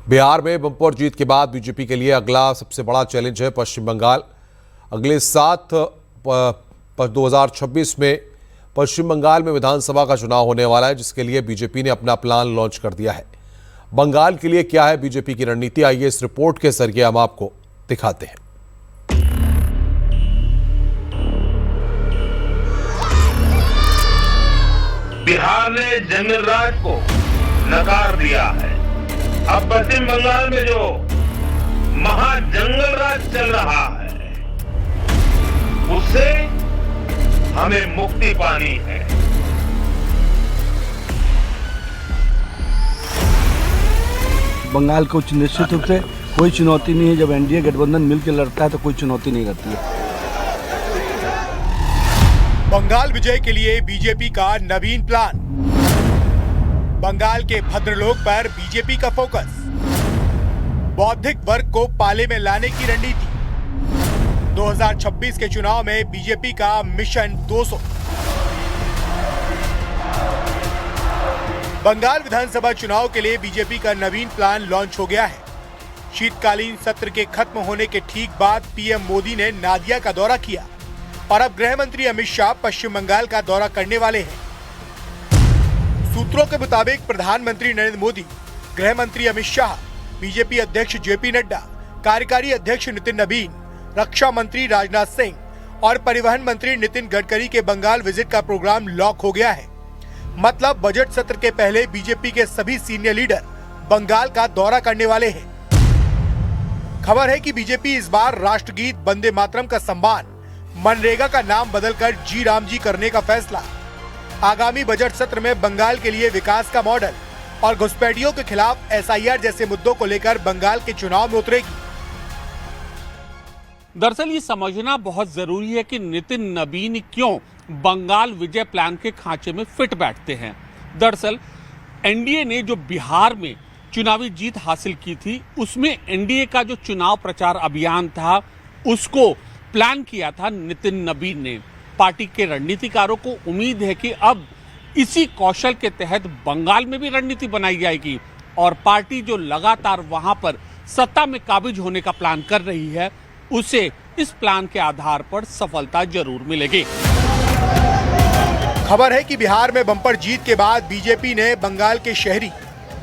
बिहार में बंपर जीत के बाद बीजेपी के लिए अगला सबसे बड़ा चैलेंज है पश्चिम बंगाल। अगले 2026 में पश्चिम बंगाल में विधानसभा का चुनाव होने वाला है, जिसके लिए बीजेपी ने अपना प्लान लॉन्च कर दिया है। बंगाल के लिए क्या है बीजेपी की रणनीति, आइए इस रिपोर्ट के जरिए हम आपको दिखाते हैं। बिहार ने जंगल राज को नकार दिया है। अब पश्चिम बंगाल में जो महाजंगल राज चल रहा है, उससे हमें मुक्ति पानी है। बंगाल को निश्चित रूप से कोई चुनौती नहीं है। जब एनडीए गठबंधन मिलकर लड़ता है तो कोई चुनौती नहीं रहती है। बंगाल विजय के लिए बीजेपी का नवीन प्लान। बंगाल के भद्रलोक पर बीजेपी का फोकस। बौद्धिक वर्ग को पाले में लाने की रणनीति। 2026 के चुनाव में बीजेपी का मिशन 200। बंगाल विधानसभा चुनाव के लिए बीजेपी का नवीन प्लान लॉन्च हो गया है। शीतकालीन सत्र के खत्म होने के ठीक बाद पीएम मोदी ने नादिया का दौरा किया और अब गृह मंत्री अमित शाह पश्चिम बंगाल का दौरा करने वाले हैं। सूत्रों के मुताबिक प्रधानमंत्री नरेंद्र मोदी, गृह मंत्री अमित शाह, बीजेपी अध्यक्ष जेपी नड्डा, कार्यकारी अध्यक्ष नितिन नबीन, रक्षा मंत्री राजनाथ सिंह और परिवहन मंत्री नितिन गडकरी के बंगाल विजिट का प्रोग्राम लॉक हो गया है। मतलब बजट सत्र के पहले बीजेपी के सभी सीनियर लीडर बंगाल का दौरा करने वाले हैं। खबर है कि बीजेपी इस बार राष्ट्रगीत वंदे मातरम का सम्मान मनरेगा का नाम बदलकर जी राम जी करने का फैसला। आगामी बजट सत्र में बंगाल के लिए विकास का मॉडल और घुसपैठियों के खिलाफ एसआईआर जैसे मुद्दों को लेकर बंगाल के चुनाव में उतरेगी। दरअसल ये समझना बहुत जरूरी है कि नितिन नबीन क्यों बंगाल विजय प्लान के खांचे में फिट बैठते हैं। दरअसल एनडीए ने जो बिहार में चुनावी जीत हासिल की थी, उसमें एनडीए का जो चुनाव प्रचार अभियान था, उसको प्लान किया था नितिन नबीन ने। पार्टी के रणनीतिकारों को उम्मीद है कि अब इसी कौशल के तहत बंगाल में भी रणनीति बनाई जाएगी और पार्टी जो लगातार वहां पर सत्ता में काबिज होने का प्लान कर रही है, उसे इस प्लान के आधार पर सफलता जरूर मिलेगी। खबर है कि बिहार में बंपर जीत के बाद बीजेपी ने बंगाल के शहरी,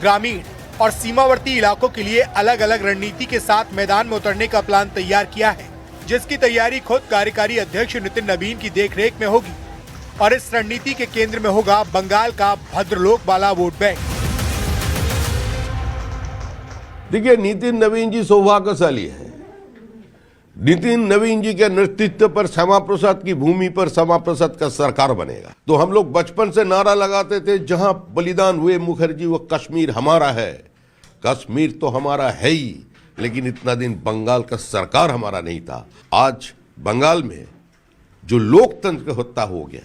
ग्रामीण और सीमावर्ती इलाकों के लिए अलग अलग रणनीति के साथ मैदान में उतरने का प्लान तैयार किया है, जिसकी तैयारी खुद कार्यकारी अध्यक्ष नितिन नबीन की देखरेख में होगी और इस रणनीति के केंद्र में होगा बंगाल का भद्रलोक वाला वोट बैंक। देखिए, नितिन नबीन जी सौभाग्यशाली हैं। नितिन नबीन जी के नेतृत्व पर श्यामा प्रसाद की भूमि पर श्यामा प्रसाद का सरकार बनेगा। तो हम लोग बचपन से नारा लगाते थे, जहां बलिदान हुए मुखर्जी वो कश्मीर हमारा है। कश्मीर तो हमारा है ही, लेकिन इतना दिन बंगाल का सरकार हमारा नहीं था। आज बंगाल में जो लोकतंत्र का हत्या हो गया,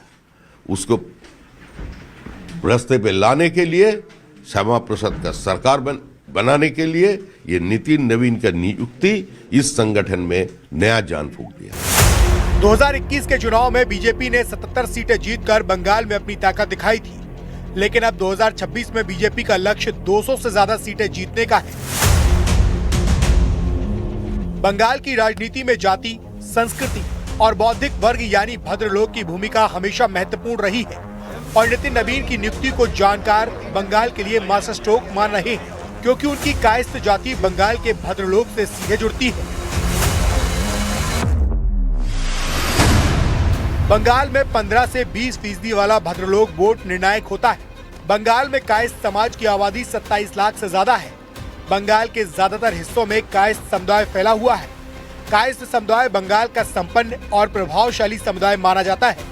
उसको रास्ते पे लाने के लिए, श्यामा प्रसाद का सरकार बनाने के लिए ये नितिन नबीन का नियुक्ति इस संगठन में नया जान फूंक दिया। 2021 के चुनाव में बीजेपी ने 77 सीटें जीतकर बंगाल में अपनी ताकत दिखाई थी, लेकिन अब 2026 में बीजेपी का लक्ष्य 200 से ज्यादा सीटें जीतने का है। बंगाल की राजनीति में जाति, संस्कृति और बौद्धिक वर्ग यानी भद्रलोक की भूमिका हमेशा महत्वपूर्ण रही है और नितिन नबीन की नियुक्ति को जानकार बंगाल के लिए मास्टर स्ट्रोक मान रहे हैं, क्योंकि उनकी कायस्थ जाति बंगाल के भद्रलोक से सीधे जुड़ती है। बंगाल में 15 से 20% वाला भद्रलोक वोट निर्णायक होता है। बंगाल में कायस्थ समाज की आबादी 27 लाख से ज्यादा है। बंगाल के ज्यादातर हिस्सों में कायस्थ समुदाय फैला हुआ है। कायस्थ समुदाय बंगाल का संपन्न और प्रभावशाली समुदाय माना जाता है।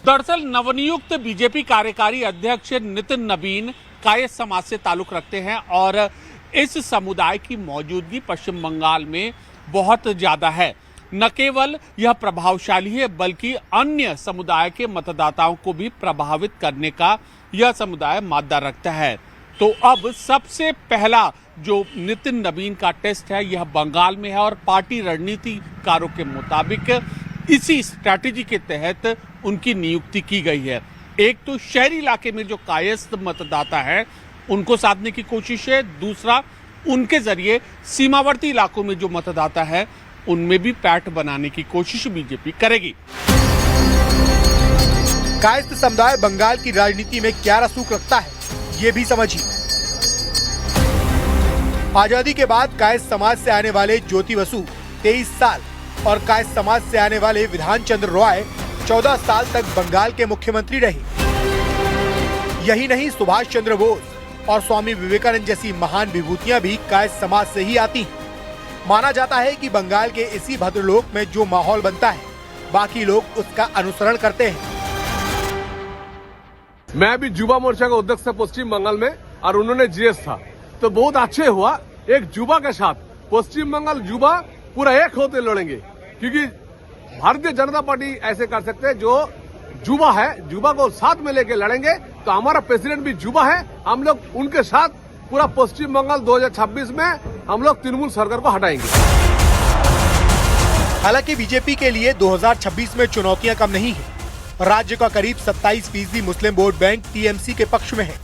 दरअसल नवनियुक्त बीजेपी कार्यकारी अध्यक्ष नितिन नबीन कायस्थ समाज से ताल्लुक रखते हैं और इस समुदाय की मौजूदगी पश्चिम बंगाल में बहुत ज्यादा है। न केवल यह प्रभावशाली है, बल्कि अन्य समुदाय के मतदाताओं को भी प्रभावित करने का यह समुदाय मादा रखता है। तो अब सबसे पहला जो नितिन नबीन का टेस्ट है, यह बंगाल में है और पार्टी रणनीतिकारों के मुताबिक इसी स्ट्रैटेजी के तहत उनकी नियुक्ति की गई है। एक तो शहरी इलाके में जो कायस्थ मतदाता है, उनको साधने की कोशिश है। दूसरा, उनके जरिए सीमावर्ती इलाकों में जो मतदाता है उनमें भी पैठ बनाने की कोशिश बीजेपी करेगी। कायस्थ समुदाय बंगाल की राजनीति में क्या रसूख रखता है, ये भी समझिए। आजादी के बाद कायस्थ समाज से आने वाले ज्योति बसु 23 साल और कायस्थ समाज से आने वाले विधान चंद्र रॉय 14 साल तक बंगाल के मुख्यमंत्री रहे। यही नहीं, सुभाष चंद्र बोस और स्वामी विवेकानंद जैसी महान विभूतियां भी कायस्थ समाज से ही आती हैं। माना जाता है कि बंगाल के इसी भद्रलोक में जो माहौल बनता है, बाकी लोग उसका अनुसरण करते हैं। मैं भी युवा मोर्चा का अध्यक्ष था पश्चिम बंगाल में, और उन्होंने जीएस था, तो बहुत अच्छे हुआ। एक युवा के साथ पश्चिम बंगाल युवा पूरा एक होते लड़ेंगे, क्योंकि भारतीय जनता पार्टी ऐसे कर सकते हैं, जो युवा है युवा को साथ में लेके लड़ेंगे। तो हमारा प्रेसिडेंट भी युवा है, हम लोग उनके साथ पूरा पश्चिम बंगाल 2026 में हम लोग तृणमूल सरकार को हटाएंगे। हालांकि बीजेपी के लिए 2026 में चुनौतियां कम नहीं है। राज्य का करीब 27% मुस्लिम वोट बैंक टीएमसी के पक्ष में है।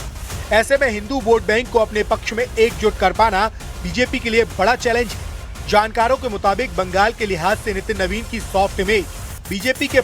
ऐसे में हिंदू वोट बैंक को अपने पक्ष में एकजुट कर पाना बीजेपी के लिए बड़ा चैलेंज है। जानकारों के मुताबिक बंगाल के लिहाज से नितिन नवीन की सॉफ्ट इमेज बीजेपी के